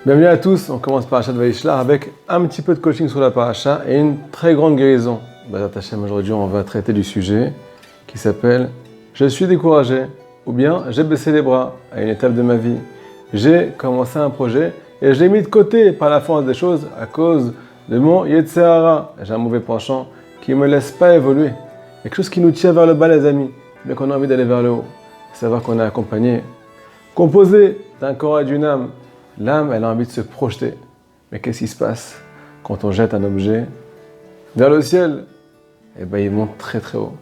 Bienvenue à tous, on commence Parashat Vayishlach avec un petit peu de coaching sur la Parasha et une très grande guérison. B'ezrat Hashem, aujourd'hui on va traiter du sujet qui s'appelle « Je suis découragé » ou bien « J'ai baissé les bras à une étape de ma vie. J'ai commencé un projet et je l'ai mis de côté par la force des choses à cause de mon Yetzer Hara. J'ai un mauvais penchant qui ne me laisse pas évoluer. Quelque chose qui nous tire vers le bas les amis, mais qu'on a envie d'aller vers le haut. Savoir qu'on est accompagné, composé d'un corps et d'une âme. L'âme, elle a envie de se projeter. Mais qu'est-ce qui se passe quand on jette un objet vers le ciel? Eh bien, il monte très très haut.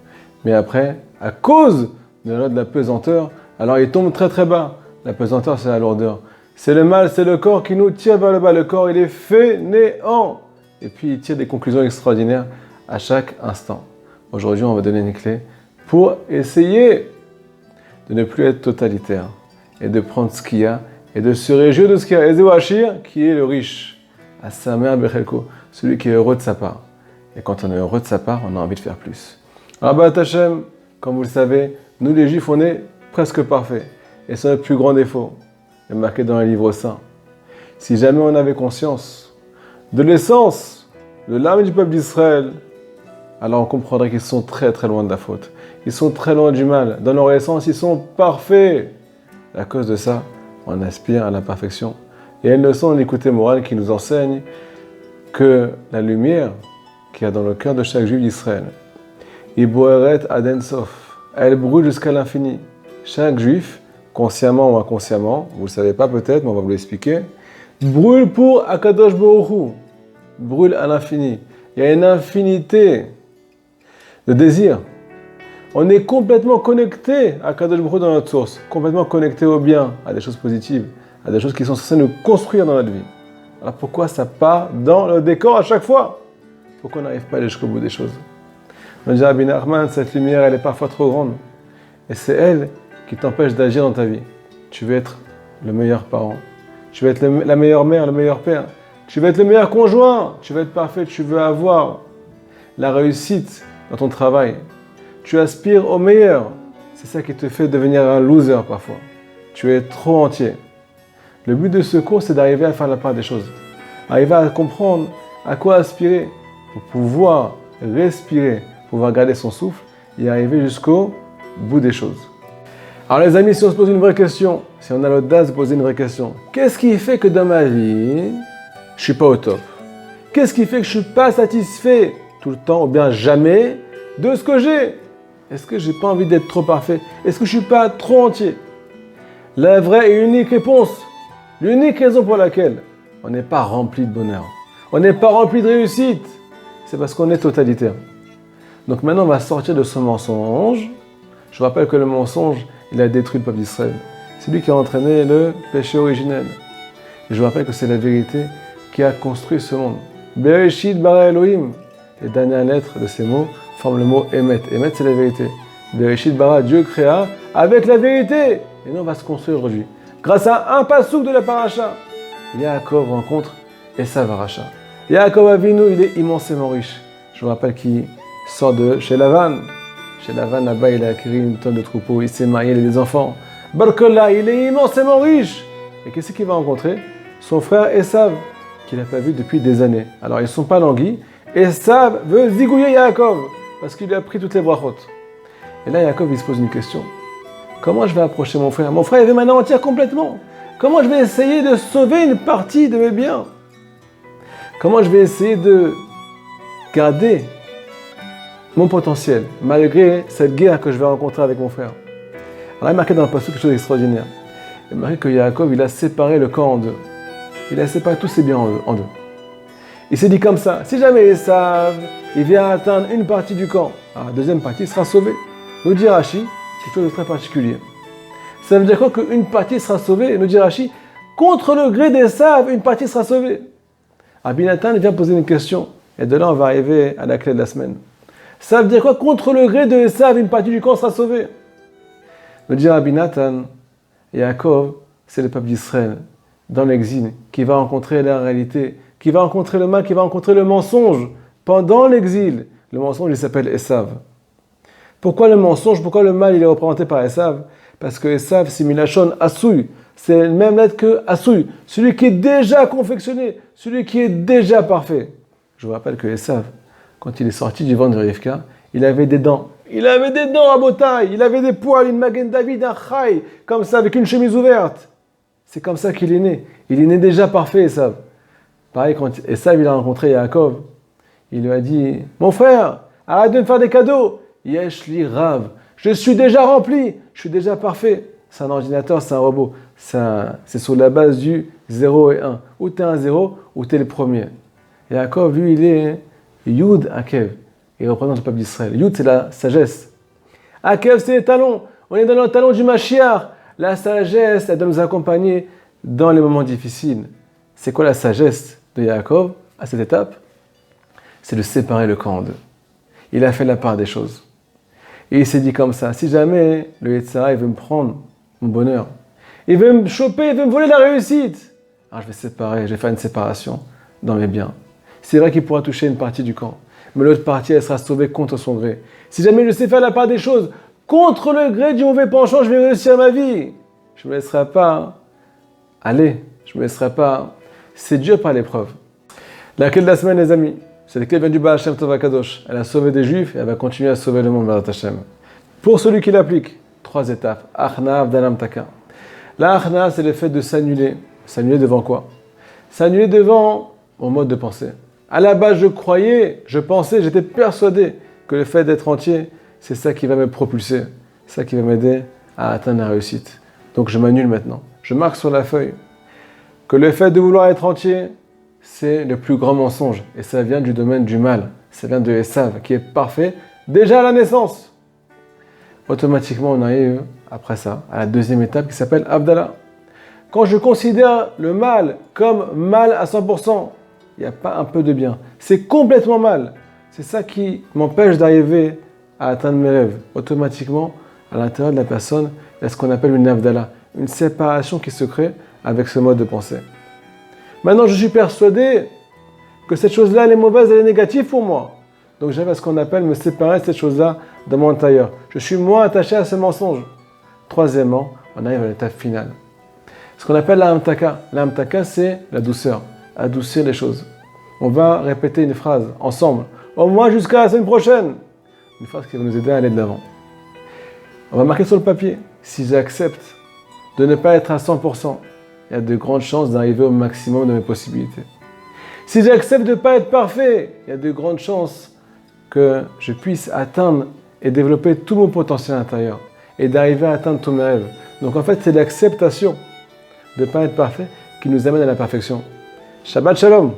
Mais après, à cause de la pesanteur, alors il tombe très très bas. La pesanteur, c'est la lourdeur. C'est le mal, c'est le corps qui nous tire vers le bas. Le corps, il est fainéant. Et puis, il tire des conclusions extraordinaires à chaque instant. Aujourd'hui, on va donner une clé pour essayer de ne plus être totalitaire et de prendre ce qu'il y a et de se réjouir de ce qu'il y a. Ezeu Hachir, qui est le riche, à sa mère Bechelko, celui qui est heureux de sa part. Et quand on est heureux de sa part, on a envie de faire plus. Alors, B'ezrat Hashem, comme vous le savez, nous les Juifs, on est presque parfaits. Et c'est notre plus grand défaut, est marqué dans les livres saints. Si jamais on avait conscience de l'essence de l'âme du peuple d'Israël, alors on comprendrait qu'ils sont très très loin de la faute. Ils sont très loin du mal. Dans leur essence, ils sont parfaits. À cause de ça, on aspire à la perfection. Et elles ne sont l'écoute morale qui nous enseigne que la lumière qu'il y a dans le cœur de chaque juif d'Israël, Iboeret ad en sof, elle brûle jusqu'à l'infini. Chaque juif, consciemment ou inconsciemment, vous ne le savez pas peut-être, mais on va vous l'expliquer, brûle pour Akadosh Baruch Hu, brûle à l'infini. Il y a une infinité de désirs. On est complètement connecté à Kadosh Baruch Hu dans notre source, complètement connecté au bien, à des choses positives, à des choses qui sont censées nous construire dans notre vie. Alors pourquoi ça part dans le décor à chaque fois? Pourquoi on n'arrive pas à aller jusqu'au bout des choses? On dit à Rabbi Nachman, cette lumière, elle est parfois trop grande. Et c'est elle qui t'empêche d'agir dans ta vie. Tu veux être le meilleur parent, tu veux être la meilleure mère, le meilleur père, tu veux être le meilleur conjoint, tu veux être parfait, tu veux avoir la réussite dans ton travail. Tu aspires au meilleur. C'est ça qui te fait devenir un loser parfois. Tu es trop entier. Le but de ce cours, c'est d'arriver à faire la part des choses. Arriver à comprendre à quoi aspirer pour pouvoir respirer, pouvoir garder son souffle et arriver jusqu'au bout des choses. Alors les amis, si on se pose une vraie question, si on a l'audace de poser une vraie question, qu'est-ce qui fait que dans ma vie, je suis pas au top? Qu'est-ce qui fait que je suis pas satisfait tout le temps ou bien jamais de ce que j'ai? Est-ce que j'ai pas envie d'être trop parfait? Est-ce que je suis pas trop entier? La vraie et unique réponse, l'unique raison pour laquelle on n'est pas rempli de bonheur, on n'est pas rempli de réussite, c'est parce qu'on est totalitaire. Donc maintenant, on va sortir de ce mensonge. Je vous rappelle que le mensonge, il a détruit le peuple d'Israël. C'est lui qui a entraîné le péché originel. Et je vous rappelle que c'est la vérité qui a construit ce monde. Bereshit bara Elohim. Les dernières lettres de ces mots forment le mot Emet. Emet, c'est la vérité. Bereshit bara, Dieu créa avec la vérité. Et nous, on va se construire aujourd'hui. Grâce à un pasouk de la paracha. Yaakov rencontre Esav Aracha. Yaakov Avinu, il est immensément riche. Je vous rappelle qu'il sort de chez Lavan. Chez Lavan, là-bas, il a acquis une tonne de troupeaux. Il s'est marié, il a des enfants. Barkola, il est immensément riche. Et qu'est-ce qu'il va rencontrer? Son frère Esav, qu'il n'a pas vu depuis des années. Alors, ils ne sont pas languis. Esav veut zigouiller Yaakov, parce qu'il lui a pris toutes les brachot. Et là, Yaakov, il se pose une question. Comment je vais approcher mon frère? Mon frère, il veut m'anéantir complètement. Comment je vais essayer de sauver une partie de mes biens? Comment je vais essayer de garder mon potentiel, malgré cette guerre que je vais rencontrer avec mon frère? Alors, il est marqué dans le passage quelque chose d'extraordinaire. Il est marqué que Yaakov, il a séparé le camp en deux. Il a séparé tous ses biens en deux. Il s'est dit comme ça, si jamais Esav, il vient atteindre une partie du camp, la deuxième partie sera sauvée. Nous dit Rashi, quelque chose de très particulier. Ça veut dire quoi qu'une partie sera sauvée? Nous dit Rashi, contre le gré d'Esav, une partie sera sauvée. Rabbi Nathan vient poser une question, et de là on va arriver à la clé de la semaine. Ça veut dire quoi? Contre le gré de Esav, une partie du camp sera sauvée. Nous dit Rabbi Nathan, Yaakov, c'est le peuple d'Israël, dans l'exil, qui va rencontrer la réalité, qui va rencontrer le mal, qui va rencontrer le mensonge pendant l'exil. Le mensonge, il s'appelle Esav. Pourquoi le mensonge? Pourquoi le mal, il est représenté par Esav? Parce que Esav, c'est Milachon Asouy. C'est la même lettre que Asouy, celui qui est déjà confectionné, celui qui est déjà parfait. Je vous rappelle que Esav, quand il est sorti du ventre de Rivka, il avait des dents. Il avait des dents à Botaï, il avait des poils, une Magen David, un Chai, comme ça, avec une chemise ouverte. C'est comme ça qu'il est né. Il est né déjà parfait, Esav. Pareil, quand Esav il a rencontré Yaakov, il lui a dit, mon frère, arrête de me faire des cadeaux. Yesh li Rav, je suis déjà rempli, je suis déjà parfait. C'est un ordinateur, c'est un robot. C'est sur la base du 0 et 1. Ou tu es un 0, ou tu es le premier. Yaakov, lui, il est Yud Akev. Il représente le peuple d'Israël. Yud, c'est la sagesse. Akev, c'est les talons. On est dans le talon du Mashiach. La sagesse, elle doit nous accompagner dans les moments difficiles. C'est quoi la sagesse de Yaakov à cette étape? C'est de séparer le camp en deux. Il a fait la part des choses. Et il s'est dit comme ça, si jamais le Yetzirah, il veut me prendre mon bonheur, il veut me choper, il veut me voler la réussite, alors je vais séparer, je vais faire une séparation dans mes biens. C'est vrai qu'il pourra toucher une partie du camp, mais l'autre partie, elle sera sauvée contre son gré. Si jamais je sais faire la part des choses contre le gré du mauvais penchant, je vais réussir ma vie. Je ne me laisserai pas aller, je ne me laisserai pas séduire par l'épreuve. La clé de la semaine, les amis, c'est la clé vient du Baal Shem Tov HaKadosh. Elle a sauvé des Juifs et elle va continuer à sauver le monde, B'ezrat Hashem. Pour celui qui l'applique, 3 étapes. Achna, Avdala, Amtaka. La Achna, c'est le fait de s'annuler. S'annuler devant quoi? S'annuler devant mon mode de pensée. À la base, je croyais, je pensais, j'étais persuadé que le fait d'être entier, c'est ça qui va me propulser. C'est ça qui va m'aider à atteindre la réussite. Donc je m'annule maintenant. Je marque sur la feuille que le fait de vouloir être entier, c'est le plus grand mensonge. Et ça vient du domaine du mal. Ça vient de Esav, qui est parfait déjà à la naissance. Automatiquement, on arrive, après ça, à la deuxième étape qui s'appelle Avdala. Quand je considère le mal comme mal à 100%, il n'y a pas un peu de bien. C'est complètement mal. C'est ça qui m'empêche d'arriver à atteindre mes rêves. Automatiquement, à l'intérieur de la personne, il y a ce qu'on appelle une Avdala, une séparation qui se crée avec ce mode de pensée. Maintenant, je suis persuadé que cette chose-là, elle est mauvaise, elle est négative pour moi. Donc, j'arrive à ce qu'on appelle me séparer de cette chose-là de mon intérieur. Je suis moins attaché à ce mensonge. Troisièmement, on arrive à l'étape finale. Ce qu'on appelle la hamtaka. La hamtaka, c'est la douceur, adoucir les choses. On va répéter une phrase ensemble, au moins jusqu'à la semaine prochaine. Une phrase qui va nous aider à aller de l'avant. On va marquer sur le papier, si j'accepte de ne pas être à 100%, il y a de grandes chances d'arriver au maximum de mes possibilités. Si j'accepte de ne pas être parfait, il y a de grandes chances que je puisse atteindre et développer tout mon potentiel intérieur et d'arriver à atteindre tous mes rêves. Donc en fait, c'est l'acceptation de ne pas être parfait qui nous amène à la perfection. Shabbat Shalom!